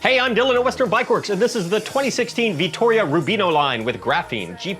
Hey, I'm Dylan at Western Bikeworks, and this is the 2016 Vittoria Rubino line with Graphene G+.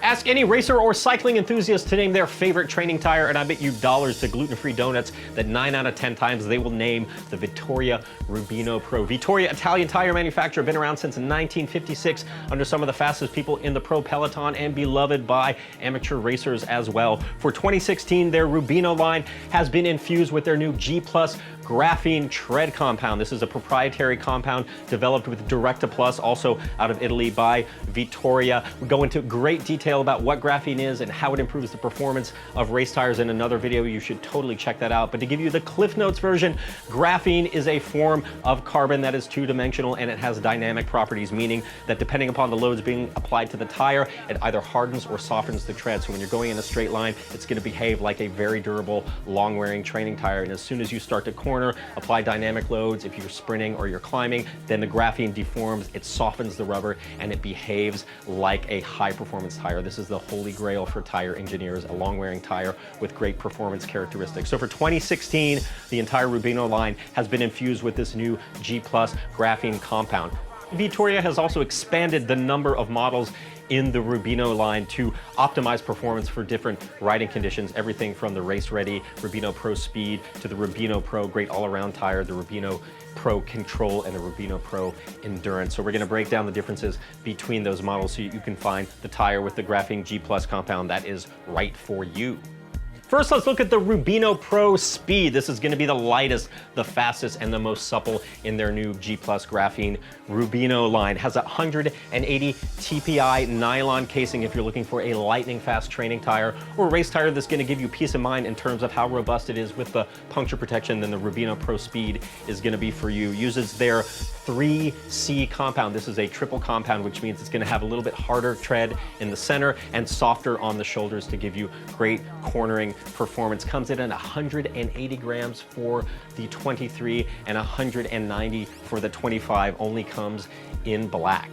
Ask any racer or cycling enthusiast to name their favorite training tire, and I bet you dollars to gluten-free donuts that 9 out of 10 times they will name the Vittoria Rubino Pro. Vittoria, Italian tire manufacturer, been around since 1956, under some of the fastest people in the pro peloton and beloved by amateur racers as well. For 2016, their Rubino line has been infused with their new G+ Graphene tread compound. This is a proprietary compound developed with Directa Plus, also out of Italy by Vittoria. We go into great detail about what graphene is and how it improves the performance of race tires in another video. You should totally check that out. But to give you the Cliff Notes version, graphene is a form of carbon that is two-dimensional, and it has dynamic properties, meaning that depending upon the loads being applied to the tire, it either hardens or softens the tread. So when you're going in a straight line, it's going to behave like a very durable, long-wearing training tire. And as soon as you start to corner, apply dynamic loads, if you're sprinting or you're climbing, then the graphene deforms, it softens the rubber, and it behaves like a high-performance tire. This is the holy grail for tire engineers, a long-wearing tire with great performance characteristics. So for 2016, the entire Rubino line has been infused with this new G+ graphene compound. Vittoria has also expanded the number of models in the Rubino line to optimize performance for different riding conditions, everything from the race-ready Rubino Pro Speed to the Rubino Pro great all-around tire, the Rubino Pro Control, and the Rubino Pro Endurance. So we're going to break down the differences between those models so you can find the tire with the Graphene G+ compound that is right for you. First, let's look at the Rubino Pro Speed. This is going to be the lightest, the fastest, and the most supple in their new G+ Graphene Rubino line. It has a 180 TPI nylon casing if you're looking for a lightning-fast training tire or a race tire that's going to give you peace of mind in terms of how robust it is with the puncture protection. Then the Rubino Pro Speed is going to be for you. Uses their 3C compound. This is a triple compound, which means it's going to have a little bit harder tread in the center and softer on the shoulders to give you great cornering performance. Comes in at 180 grams for the 23 and 190 for the 25. Only comes in black.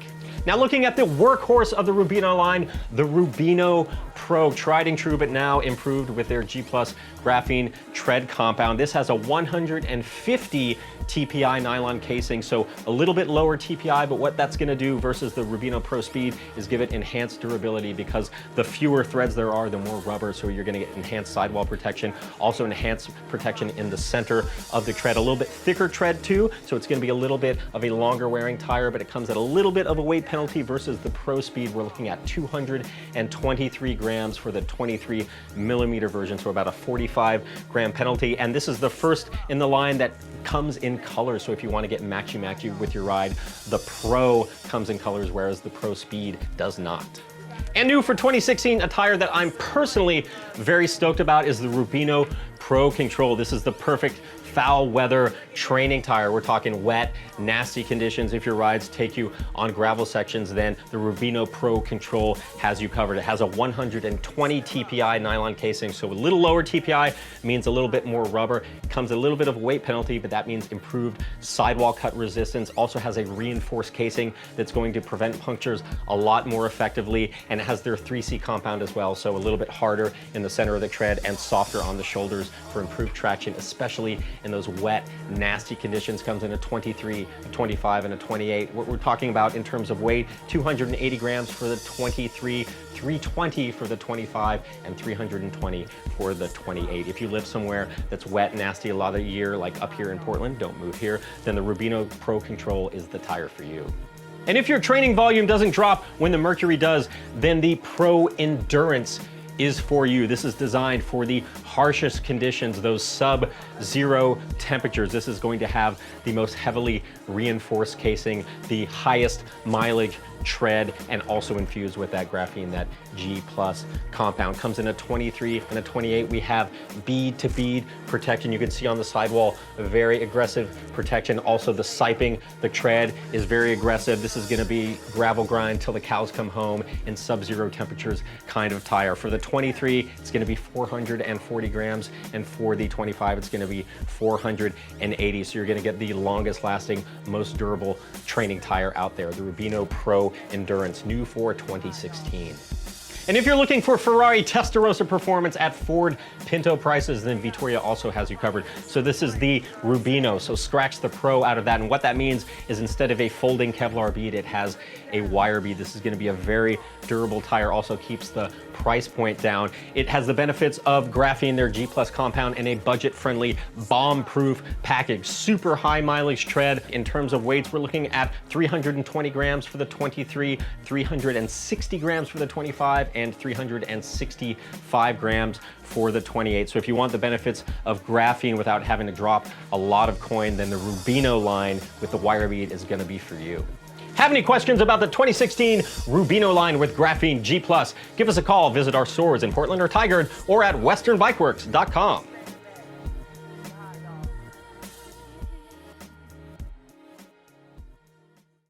Now looking at the workhorse of the Rubino line, the Rubino Pro, tried and true, but now improved with their G+ graphene tread compound. This has a 150 TPI nylon casing, so a little bit lower TPI, but what that's going to do versus the Rubino Pro Speed is give it enhanced durability, because the fewer threads there are, the more rubber, so you're going to get enhanced sidewall protection, also enhanced protection in the center of the tread. A little bit thicker tread too, so it's going to be a little bit of a longer wearing tire, but it comes at a little bit of a weight penalty versus the Pro Speed. We're looking at 223 grams for the 23 millimeter version, so about a 45 gram penalty. And this is the first in the line that comes in colors, so if you want to get matchy-matchy with your ride, the Pro comes in colors, whereas the Pro Speed does not. And new for 2016, a tire that I'm personally very stoked about is the Rubino Pro Control. This is the perfect foul weather training tire. We're talking wet, nasty conditions. If your rides take you on gravel sections, then the Rubino Pro Control has you covered. It has a 120 TPI nylon casing, so a little lower TPI means a little bit more rubber. It comes a little bit of a weight penalty, but that means improved sidewall cut resistance. Also has a reinforced casing that's going to prevent punctures a lot more effectively, and it has their 3C compound as well, so a little bit harder in the center of the tread and softer on the shoulders for improved traction, especially in those wet, nasty conditions. Comes in a 23, a 25, and a 28. What we're talking about in terms of weight, 280 grams for the 23, 320 for the 25, and 320 for the 28. If you live somewhere that's wet, nasty a lot of the year, like up here in Portland, don't move here, then the Rubino Pro Control is the tire for you. And if your training volume doesn't drop when the mercury does, then the Pro Endurance is for you. This is designed for the harshest conditions, those sub-zero temperatures. This is going to have the most heavily reinforced casing, the highest mileage tread, and also infused with that graphene, that G+ compound. Comes in a 23 and a 28. We have bead-to-bead protection. You can see on the sidewall, a very aggressive protection. Also the siping, the tread is very aggressive. This is going to be gravel grind till the cows come home in sub-zero temperatures kind of tire. For the 23, it's going to be 440 grams, and for the 25, it's going to be 480. So you're going to get the longest lasting, most durable training tire out there, the Rubino Pro Endurance, new for 2016. And if you're looking for Ferrari Testarossa performance at Ford Pinto prices, then Vittoria also has you covered. So this is the Rubino, so scratch the Pro out of that. And what that means is instead of a folding Kevlar bead, it has a wire bead. This is gonna be a very durable tire, also keeps the price point down. It has the benefits of graphene, their G Plus compound, and a budget-friendly, bomb-proof package. Super high mileage tread. In terms of weights, we're looking at 320 grams for the 23, 360 grams for the 25, and 365 grams for the 28. So if you want the benefits of graphene without having to drop a lot of coin, then the Rubino line with the wire bead is gonna be for you. Have any questions about the 2016 Rubino line with Graphene G+? Give us a call, visit our stores in Portland or Tigard, or at westernbikeworks.com.